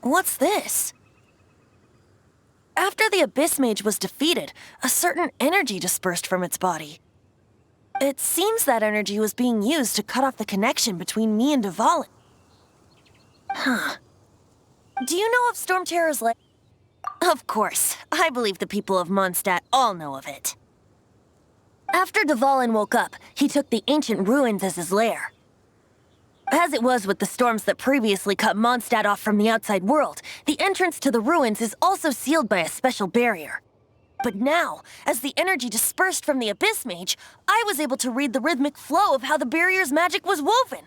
What's this? After the Abyss Mage was defeated, a certain energy dispersed from its body. It seems that energy was being used to cut off the connection between me and Dvalin. Huh. Do you know of Stormterror's lair? Of course. I believe the people of Mondstadt all know of it. After Dvalin woke up, he took the ancient ruins as his lair. As it was with the storms that previously cut Mondstadt off from the outside world, the entrance to the ruins is also sealed by a special barrier. But now, as the energy dispersed from the Abyss Mage, I was able to read the rhythmic flow of how the barrier's magic was woven.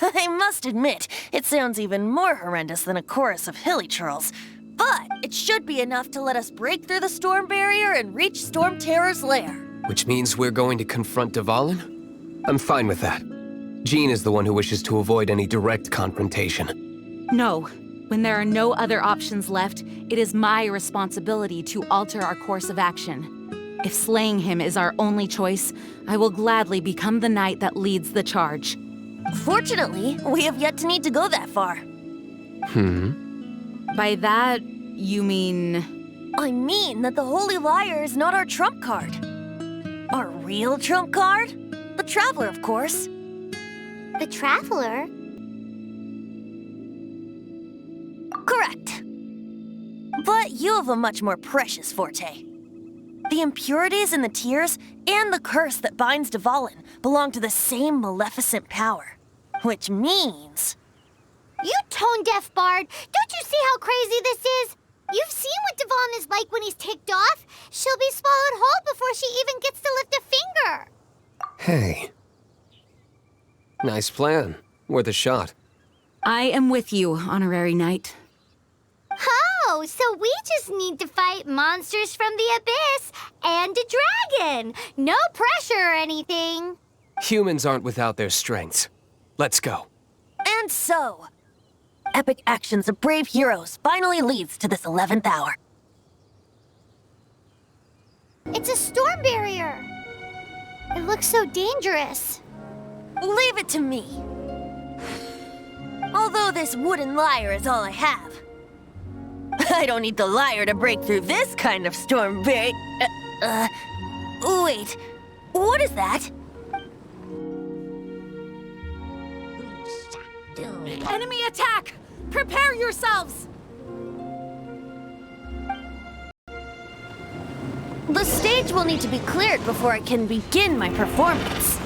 I must admit, it sounds even more horrendous than a chorus of hilly churls. But it should be enough to let us break through the storm barrier and reach Stormterror's lair. Which means we're going to confront Dvalin? I'm fine with that. Jean is the one who wishes to avoid any direct confrontation. No. When there are no other options left, it is my responsibility to alter our course of action. If slaying him is our only choice, I will gladly become the knight that leads the charge. Fortunately, we have yet to need to go that far. By that, you mean... I mean that the Holy Lyre is not our trump card. Our real trump card? The Traveler, of course. The Traveler? Correct. But you have a much more precious forte. The impurities in the tears and the curse that binds Dvalin belong to the same maleficent power. Which means... You tone-deaf bard! Don't you see how crazy this is? You've seen what Dvalin is like when he's ticked off. She'll be swallowed whole before she even gets to lift a finger. Hey. Nice plan. Worth a shot. I am with you, honorary knight. Oh, so we just need to fight monsters from the abyss and a dragon. No pressure or anything. Humans aren't without their strengths. Let's go. And so, epic actions of brave heroes finally leads to this 11th hour. It's a storm barrier. It looks so dangerous. Leave it to me. Although this wooden lyre is all I have, I don't need the lyre to break through this kind of storm barrier. Wait, what is that? Enemy attack! Prepare yourselves! The stage will need to be cleared before I can begin my performance.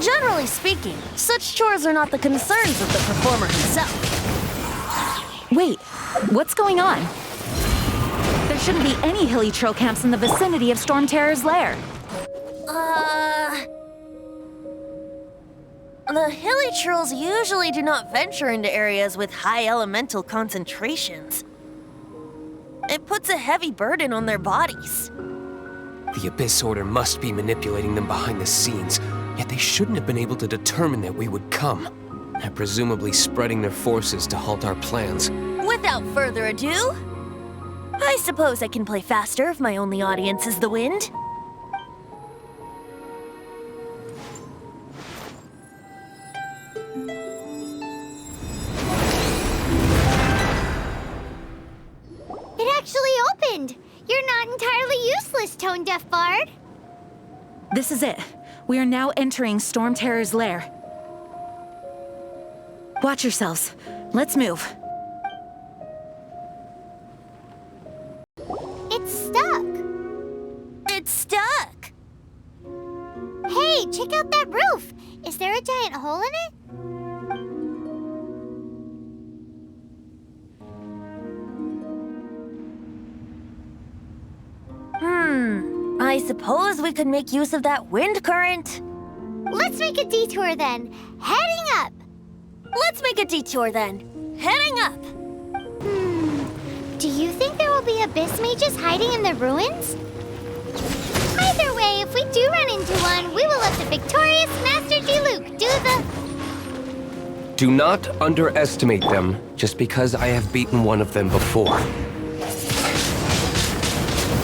Generally speaking, such chores are not the concerns of the performer himself. Wait, what's going on? There shouldn't be any hilly troll camps in the vicinity of Stormterror's lair. The hilly trolls usually do not venture into areas with high elemental concentrations. It puts a heavy burden on their bodies. The Abyss Order must be manipulating them behind the scenes, yet they shouldn't have been able to determine that we would come. They're presumably spreading their forces to halt our plans. Without further ado, I suppose I can play faster if my only audience is the wind. It actually opened. You're not entirely useless, tone-deaf bard. This is it. We are now entering Stormterror's lair. Watch yourselves. Let's move. It's stuck. It's stuck! Hey, check out that roof. Is there a giant hole in it? I suppose we could make use of that wind current. Let's make a detour then. Heading up. Let's make a detour then. Heading up. Do you think there will be abyss mages hiding in the ruins? Either way, if we do run into one, we will let the victorious Master Diluc do the... Do not underestimate them just because I have beaten one of them before.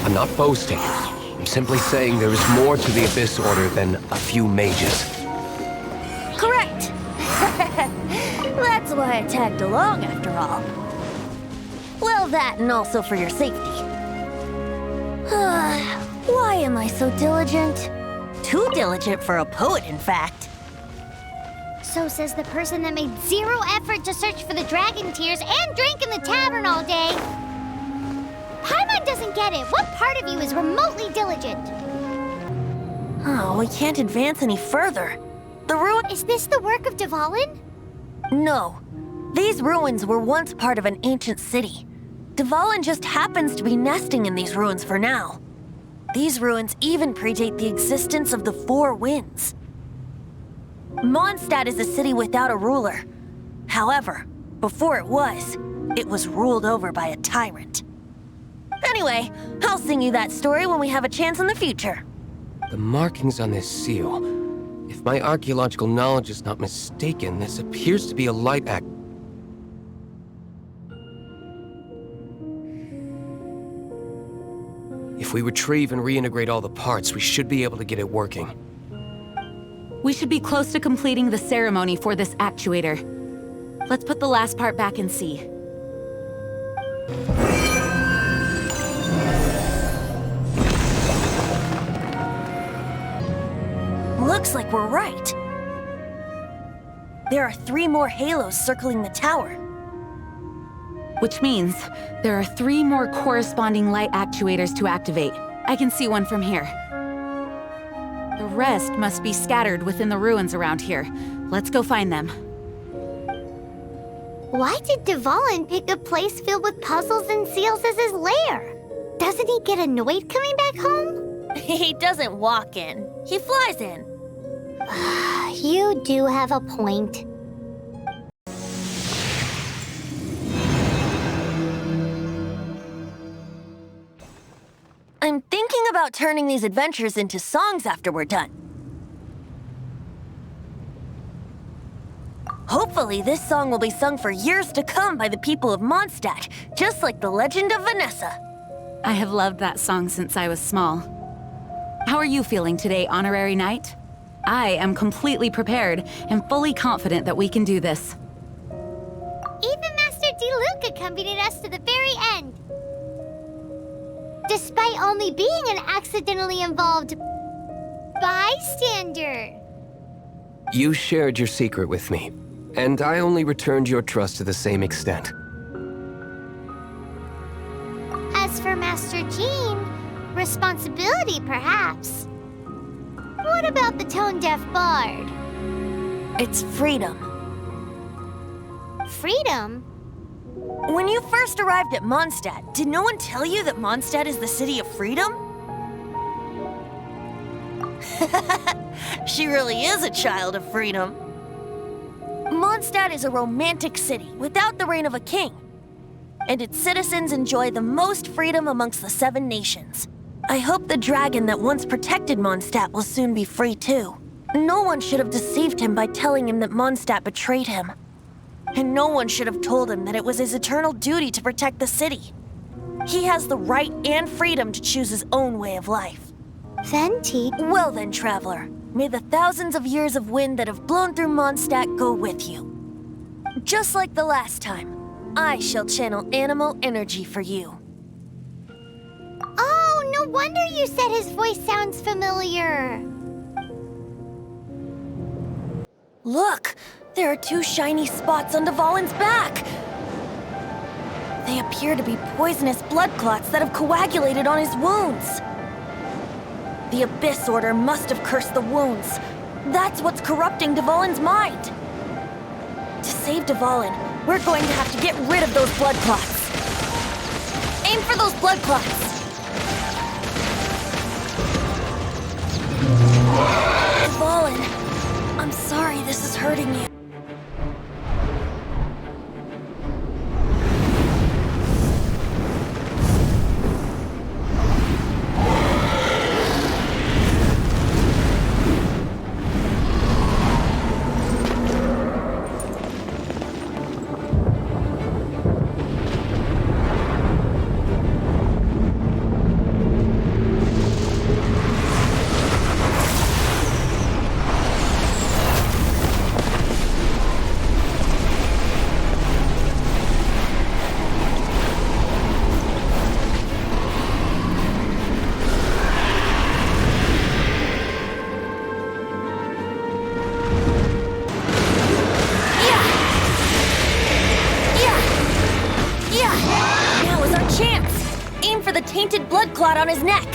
I'm not boasting. I'm simply saying there is more to the Abyss Order than a few mages. Correct. That's That's why I tagged along, after all. Well, that and also for your safety. Why am I so diligent? Too diligent for a poet, in fact. So says the person that made zero effort to search for the dragon tears and drank in the tavern all day. Paimon doesn't get it. What part of you is remotely diligent? Oh, we can't advance any further. The ruin... Is this the work of Dvalin? No. These ruins were once part of an ancient city. Dvalin just happens to be nesting in these ruins for now. These ruins even predate the existence of the Four Winds. Mondstadt is a city without a ruler. However, before it was ruled over by a tyrant. Anyway, I'll sing you that story when we have a chance in the future. The markings on this seal. If my archaeological knowledge is not mistaken, this appears to be a light act. If we retrieve and reintegrate all the parts, we should be able to get it working. We should be close to completing the ceremony for this actuator. Let's put the last part back and see. Looks like we're right. There are 3 more halos circling the tower. Which means there are 3 more corresponding light actuators to activate. I can see one from here. The rest must be scattered within the ruins around here. Let's go find them. Why did Dvalin pick a place filled with puzzles and seals as his lair? Doesn't he get annoyed coming back home? He doesn't walk in. He flies in. You do have a point. I'm thinking about turning these adventures into songs after we're done. Hopefully, this song will be sung for years to come by the people of Mondstadt, just like the legend of Vanessa. I have loved that song since I was small. How are you feeling today, Honorary Knight? I am completely prepared and fully confident that we can do this. Even Master Diluc accompanied us to the very end. Despite only being an accidentally involved bystander. You shared your secret with me, and I only returned your trust to the same extent. As for Master Jean, responsibility perhaps. What about the tone-deaf bard? It's freedom. Freedom? When you first arrived at Mondstadt, did no one tell you that Mondstadt is the city of freedom? She really is a child of freedom. Mondstadt is a romantic city without the reign of a king, and its citizens enjoy the most freedom amongst the 7 nations. I hope the dragon that once protected Mondstadt will soon be free too. No one should have deceived him by telling him that Mondstadt betrayed him. And no one should have told him that it was his eternal duty to protect the city. He has the right and freedom to choose his own way of life. Venti? Well then, traveler, may the thousands of years of wind that have blown through Mondstadt go with you. Just like the last time, I shall channel animal energy for you. Oh, no wonder you said his voice sounds familiar. Look! There are 2 shiny spots on Dvalin's back! They appear to be poisonous blood clots that have coagulated on his wounds. The Abyss Order must have cursed the wounds. That's what's corrupting Dvalin's mind. To save Dvalin, we're going to have to get rid of those blood clots. Aim for those blood clots! Dvalin, I'm sorry this is hurting you. tainted blood clot on his neck.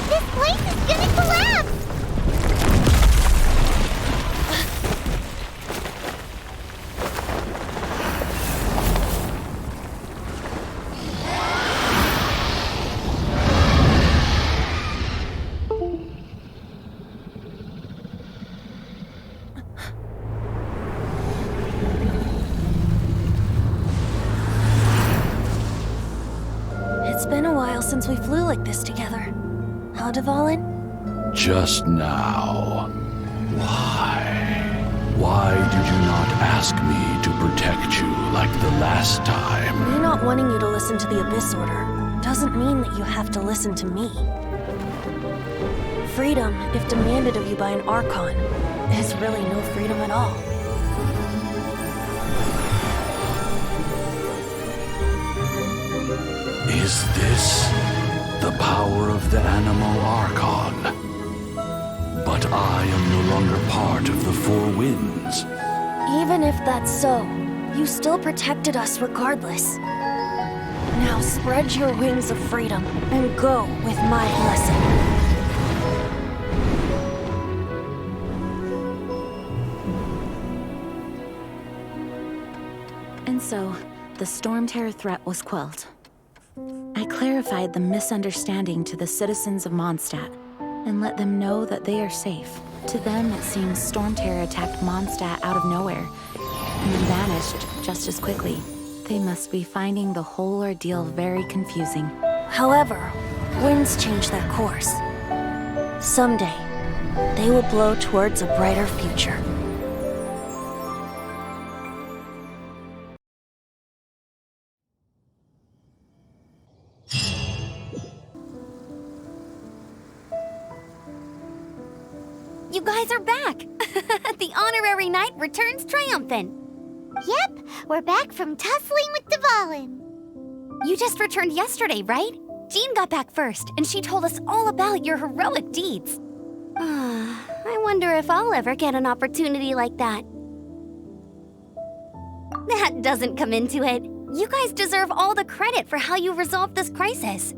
This place is gonna collapse! It's been a while since we flew like this together. Huh, Dvalin? Just now. Why? Why did you not ask me to protect you like the last time? Me not wanting you to listen to the Abyss Order doesn't mean that you have to listen to me. Freedom, if demanded of you by an Archon, is really no freedom at all. Is this the power of the Animal Archon? But I am no longer part of the Four Winds. Even if that's so, you still protected us regardless. Now spread your wings of freedom and go with my blessing. And so, the stormterror threat was quelled. I clarified the misunderstanding to the citizens of Mondstadt and let them know that they are safe. To them, it seems stormterror attacked Mondstadt out of nowhere and then vanished just as quickly. They must be finding the whole ordeal very confusing. However, winds change their course. Someday, they will blow towards a brighter future. You guys are back! The honorary knight returns triumphant. Yep, we're back from tussling with Dvalin. You just returned yesterday, right? Jean got back first, and she told us all about your heroic deeds. I wonder if I'll ever get an opportunity like that. That doesn't come into it. You guys deserve all the credit for how you resolved this crisis.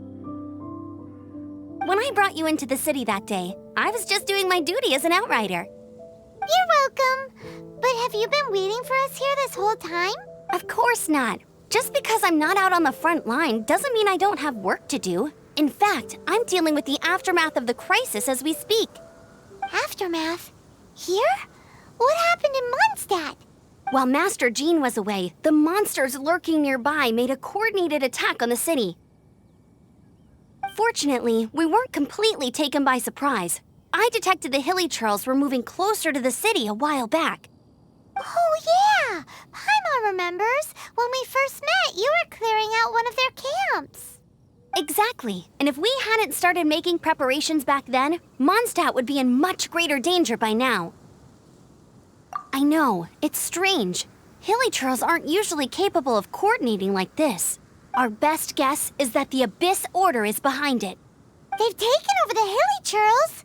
When I brought you into the city that day, I was just doing my duty as an outrider. You're welcome. But have you been waiting for us here this whole time? Of course not. Just because I'm not out on the front line doesn't mean I don't have work to do. In fact, I'm dealing with the aftermath of the crisis as we speak. Aftermath? Here? What happened in Mondstadt? While Master Jean was away, the monsters lurking nearby made a coordinated attack on the city. Fortunately, we weren't completely taken by surprise. I detected the Hilly Churls were moving closer to the city a while back. Oh yeah! Paimon remembers. When we first met, you were clearing out one of their camps. Exactly. And if we hadn't started making preparations back then, Mondstadt would be in much greater danger by now. I know, it's strange. Hilly Churls aren't usually capable of coordinating like this. Our best guess is that the Abyss Order is behind it. They've taken over the Hilly Churls?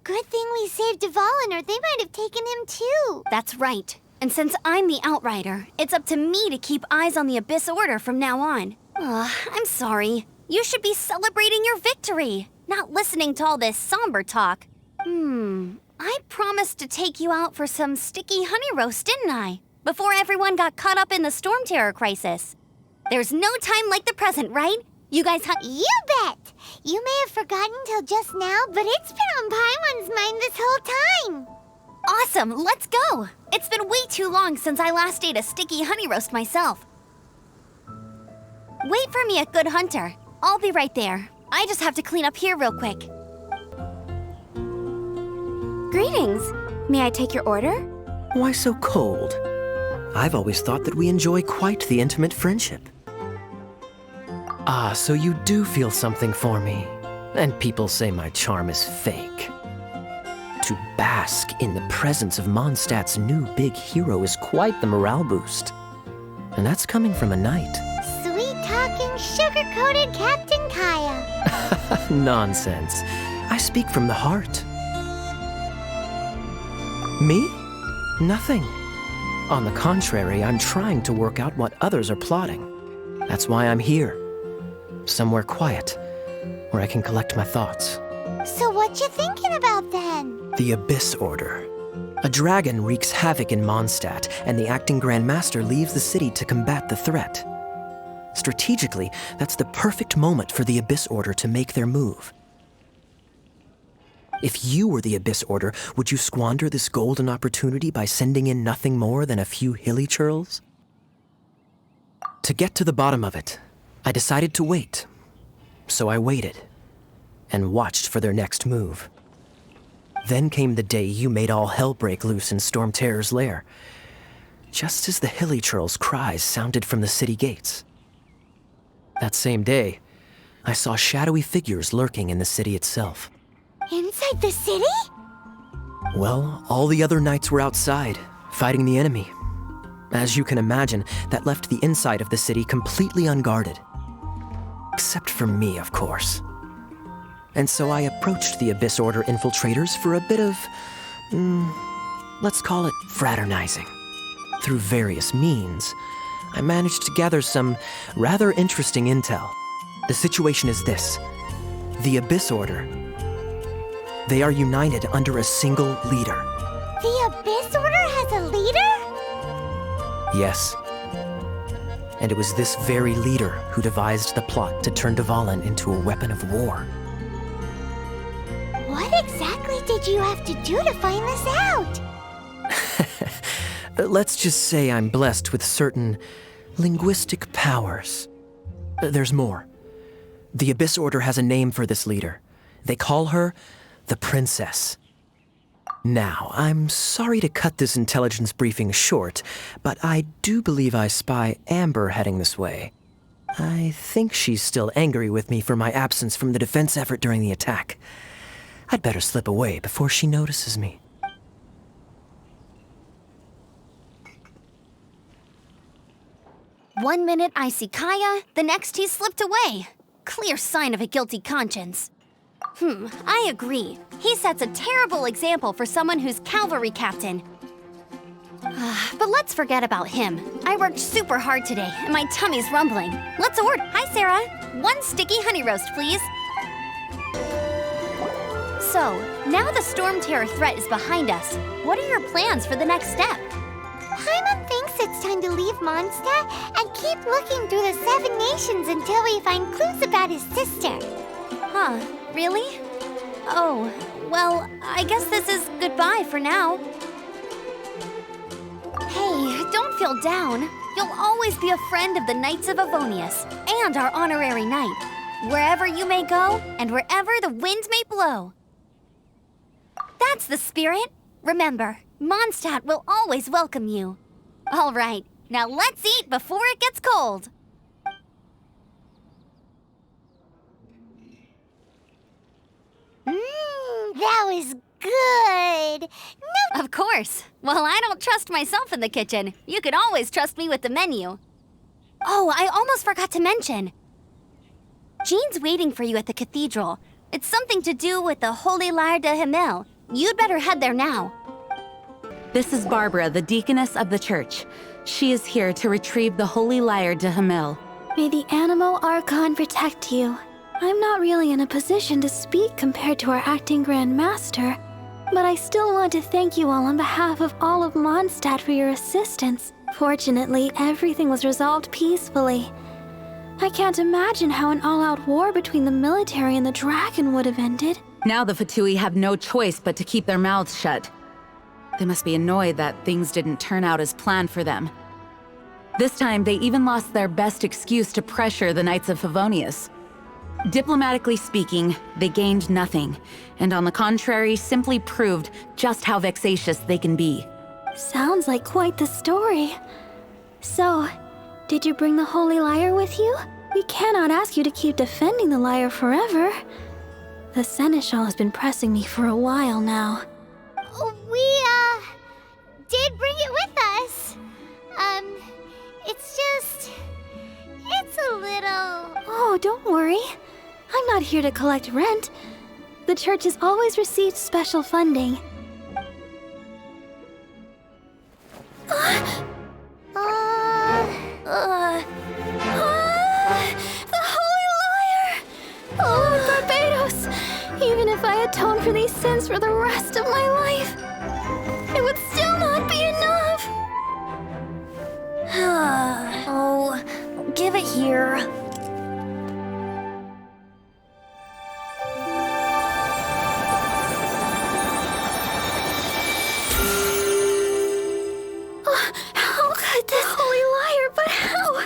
Good thing we saved Dvalin, or they might have taken him too. That's right. And since I'm the Outrider, it's up to me to keep eyes on the Abyss Order from now on. I'm sorry. You should be celebrating your victory, not listening to all this somber talk. I promised to take you out for some sticky honey roast, didn't I? Before everyone got caught up in the stormterror crisis. There's no time like the present, right? You guys You bet! You may have forgotten till just now, but it's been on Paimon's mind this whole time. Awesome, let's go! It's been way too long since I last ate a sticky honey roast myself. Wait for me at Good Hunter. I'll be right there. I just have to clean up here real quick. Greetings. May I take your order? Why so cold? I've always thought that we enjoy quite the intimate friendship. Ah, so you do feel something for me. And people say my charm is fake. To bask in the presence of Mondstadt's new big hero is quite the morale boost. And that's coming from a knight. Sweet-talking, sugar-coated Captain Kaya. Nonsense. I speak from the heart. Me? Nothing. On the contrary, I'm trying to work out what others are plotting. That's why I'm here. Somewhere quiet, where I can collect my thoughts. So what you thinking about then? The Abyss Order. A dragon wreaks havoc in Mondstadt, and the acting Grand Master leaves the city to combat the threat. Strategically, that's the perfect moment for the Abyss Order to make their move. If you were the Abyss Order, would you squander this golden opportunity by sending in nothing more than a few hilly churls? To get to the bottom of it, I decided to wait. So I waited, and watched for their next move. Then came the day you made all hell break loose in Stormterror's lair, just as the hilly churls' cries sounded from the city gates. That same day, I saw shadowy figures lurking in the city itself. Inside the city? Well, all the other knights were outside, fighting the enemy. As you can imagine, that left the inside of the city completely unguarded. Except for me, of course. And so I approached the Abyss Order infiltrators for a bit of, let's call it fraternizing. Through various means, I managed to gather some rather interesting intel. The situation is this. The Abyss Order, they are united under a single leader. The Abyss Order has a leader? Yes. And it was this very leader who devised the plot to turn Dvalin into a weapon of war. What exactly did you have to do to find this out? Let's just say I'm blessed with certain linguistic powers. There's more. The Abyss Order has a name for this leader. They call her the Princess. Now, I'm sorry to cut this intelligence briefing short, but I do believe I spy Amber heading this way. I think she's still angry with me for my absence from the defense effort during the attack. I'd better slip away before she notices me. One minute I see Kaya, the next he slipped away. Clear sign of a guilty conscience. I agree. He sets a terrible example for someone who's cavalry captain. But let's forget about him. I worked super hard today, and my tummy's rumbling. Let's order. Hi, Sarah. 1 sticky honey roast, please. So, now the storm terror threat is behind us. What are your plans for the next step? Paimon thinks it's time to leave Mondstadt and keep looking through the 7 nations until we find clues about his sister. Huh, really? Oh, well, I guess this is goodbye for now. Hey, don't feel down. You'll always be a friend of the Knights of Avonius and our honorary knight. Wherever you may go and wherever the wind may blow. That's the spirit. Remember, Mondstadt will always welcome you. All right, now let's eat before it gets cold. That was good. No. Of course. Well, I don't trust myself in the kitchen. You can always trust me with the menu. Oh, I almost forgot to mention. Jean's waiting for you at the cathedral. It's something to do with the Holy Lyre Der Himmel. You'd better head there now. This is Barbara, the deaconess of the church. She is here to retrieve the Holy Lyre Der Himmel. May the Animal Archon protect you. I'm not really in a position to speak compared to our acting Grand Master, but I still want to thank you all on behalf of all of Mondstadt for your assistance. Fortunately, everything was resolved peacefully. I can't imagine how an all-out war between the military and the dragon would have ended. Now the Fatui have no choice but to keep their mouths shut. They must be annoyed that things didn't turn out as planned for them. This time, they even lost their best excuse to pressure the Knights of Favonius. Diplomatically speaking, they gained nothing, and on the contrary, simply proved just how vexatious they can be. Sounds like quite the story. So, did you bring the Holy Lyre with you? We cannot ask you to keep defending the lyre forever. The Seneschal has been pressing me for a while now. We, did bring it with us. It's a little... Oh, don't worry. I'm not here to collect rent. The church has always received special funding. this for the rest of my life, it would still not be enough. Oh, give it here. How could this Holy Lyre, but how?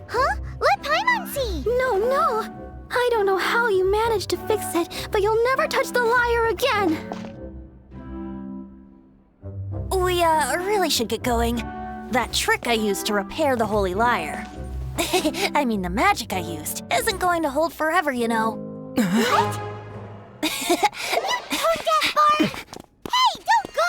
Huh? Let Paimon see! No. I don't know how you managed to fix it, but you'll never touch the lyre again. We, really should get going. That trick I used to repair the Holy Lyre. I mean, the magic I used isn't going to hold forever, you know. What? You tone-deaf bard! Hey, don't go!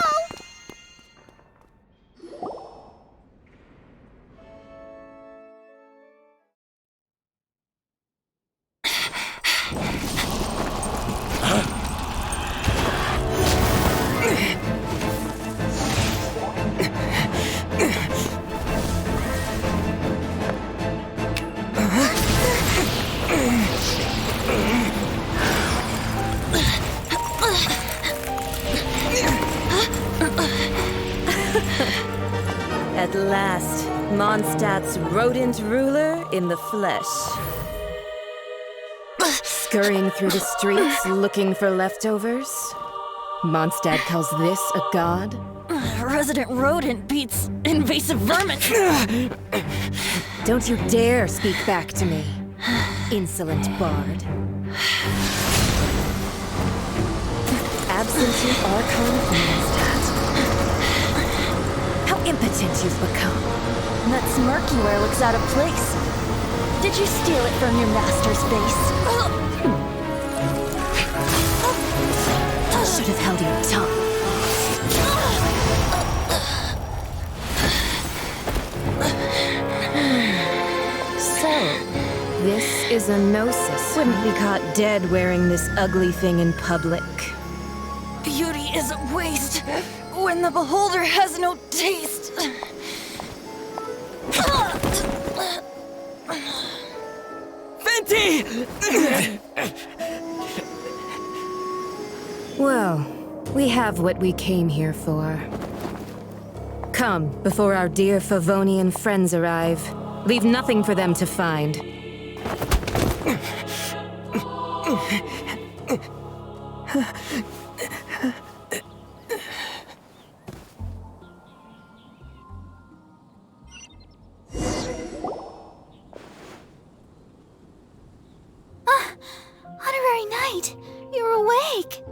At last, Mondstadt's rodent ruler in the flesh. Scurrying through the streets looking for leftovers? Mondstadt calls this a god? Resident rodent beats invasive vermin. Don't you dare speak back to me, insolent bard. Absentee Archon of Mondstadt. How impotent you've become. That smirk you wear looks out of place. Did you steal it from your master's base? Should have held your tongue. So, this is a gnosis. Wouldn't be caught dead wearing this ugly thing in public. Beauty is a waste when the beholder has no taste. Venti! Well, we have what we came here for. Come, before our dear Favonian friends arrive. Leave nothing for them to find. Honorary Knight, you're awake.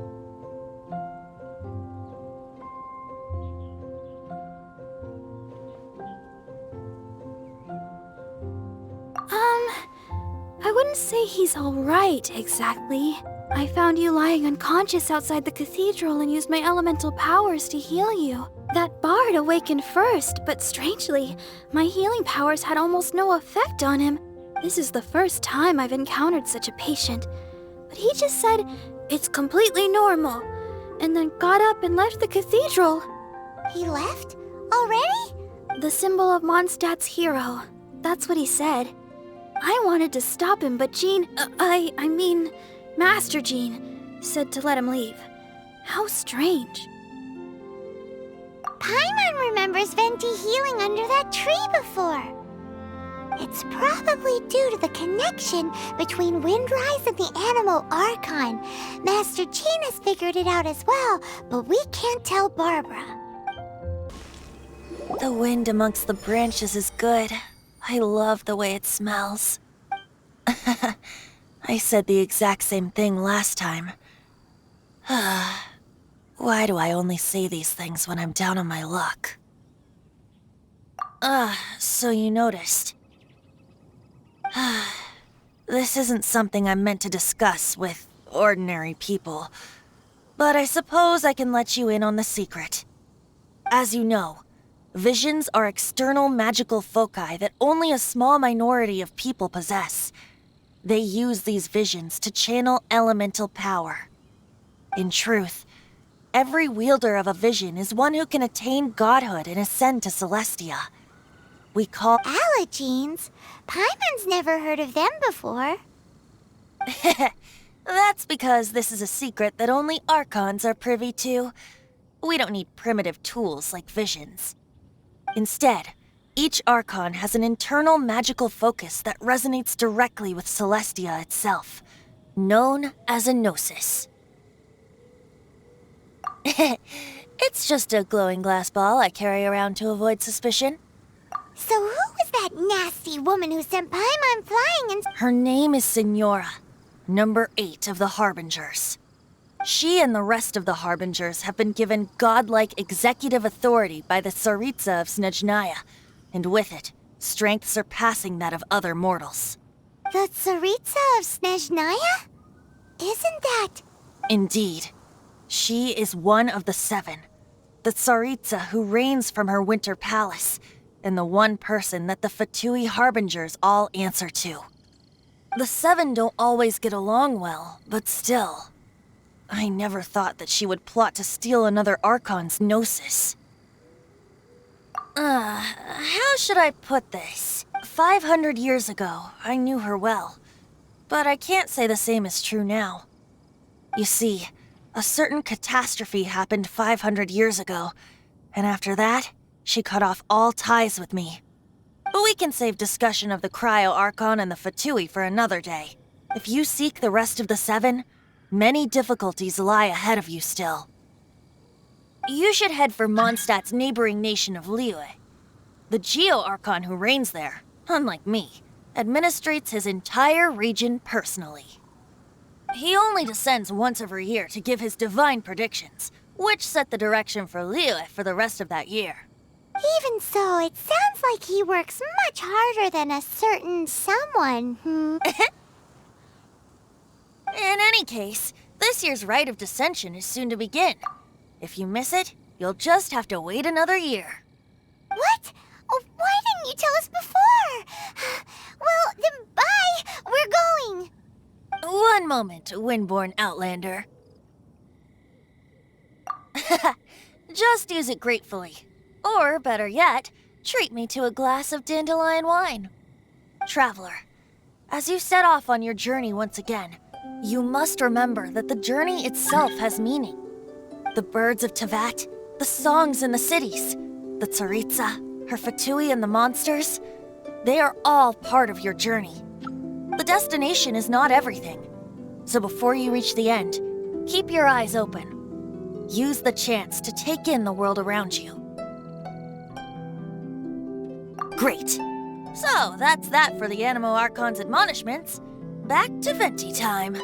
I wouldn't say he's all right, exactly. I found you lying unconscious outside the cathedral and used my elemental powers to heal you. That bard awakened first, but strangely, my healing powers had almost no effect on him. This is the first time I've encountered such a patient. But he just said, it's completely normal, and then got up and left the cathedral. He left? Already? The symbol of Mondstadt's hero. That's what he said. I wanted to stop him, but Jean, I mean, Master Jean, said to let him leave. How strange. Paimon remembers Venti healing under that tree before. It's probably due to the connection between Windrise and the Animal Archon. Master Jean has figured it out as well, but we can't tell Barbara. The wind amongst the branches is good. I love the way it smells. I said the exact same thing last time. Why do I only say these things when I'm down on my luck? So you noticed. This isn't something I'm meant to discuss with ordinary people, but I suppose I can let you in on the secret. As you know, visions are external magical foci that only a small minority of people possess. They use these visions to channel elemental power. In truth, every wielder of a vision is one who can attain godhood and ascend to Celestia. We call Allergenes? Paimon's never heard of them before. That's because this is a secret that only Archons are privy to. We don't need primitive tools like visions. Instead, each Archon has an internal magical focus that resonates directly with Celestia itself, known as a Gnosis. It's just a glowing glass ball I carry around to avoid suspicion. So who was that nasty woman who sent Paimon flying and... Her name is Signora, number 8 of the Harbingers. She and the rest of the Harbingers have been given godlike executive authority by the Tsaritsa of Snezhnaya, and with it, strength surpassing that of other mortals. The Tsaritsa of Snezhnaya? Isn't that... Indeed. She is one of the 7, the Tsaritsa who reigns from her winter palace, and the one person that the Fatui Harbingers all answer to. The 7 don't always get along well, but still. I never thought that she would plot to steal another Archon's Gnosis. How should I put this? 500 years ago, I knew her well, but I can't say the same is true now. You see, a certain catastrophe happened 500 years ago, and after that, she cut off all ties with me. But we can save discussion of the Cryo Archon and the Fatui for another day. If you seek the rest of the 7, many difficulties lie ahead of you still. You should head for Mondstadt's neighboring nation of Liyue. The Geo-Archon who reigns there, unlike me, administrates his entire region personally. He only descends once every year to give his divine predictions, which set the direction for Liyue for the rest of that year. Even so, it sounds like he works much harder than a certain someone, In any case, this year's Rite of Descension is soon to begin. If you miss it, you'll just have to wait another year. What? Oh, why didn't you tell us before? Well, then bye! We're going! One moment, Windborn Outlander. Just use it gratefully. Or, better yet, treat me to a glass of dandelion wine. Traveler, as you set off on your journey once again, you must remember that the journey itself has meaning. The birds of Tevat, the songs in the cities, the Tsaritsa, her Fatui and the monsters, they are all part of your journey. The destination is not everything. So before you reach the end, keep your eyes open. Use the chance to take in the world around you. Great. So that's that for the Animo Archon's admonishments. Back to Venti time.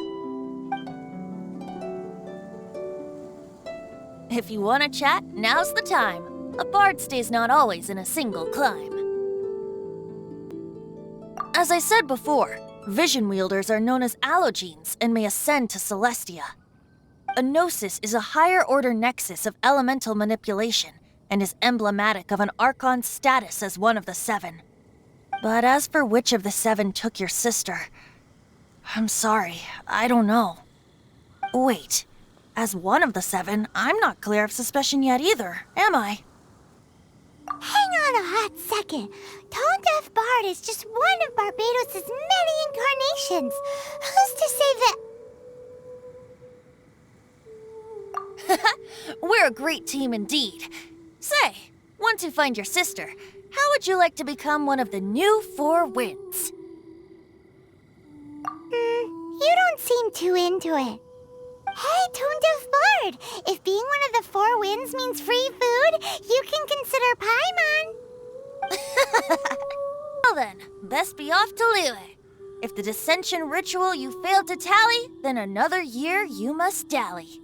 If you want to chat, now's the time. A bard stays not always in a single climb. As I said before, vision wielders are known as allogenes and may ascend to Celestia. A gnosis is a higher-order nexus of elemental manipulation and is emblematic of an Archon's status as one of the 7. But as for which of the 7 took your sister, I'm sorry, I don't know. Wait, as one of the 7, I'm not clear of suspicion yet either, am I? Hang on a hot second. Tone Deaf Bard is just one of Barbados' many incarnations. Who's to say that... We're a great team indeed. Say, once you find your sister, how would you like to become one of the new 4 winds? You don't seem too into it. Hey, Tone Deaf Bard! If being one of the 4 winds means free food, you can consider Paimon. Well then, best be off to Liyue. If the dissension ritual you failed to tally, then another year you must dally.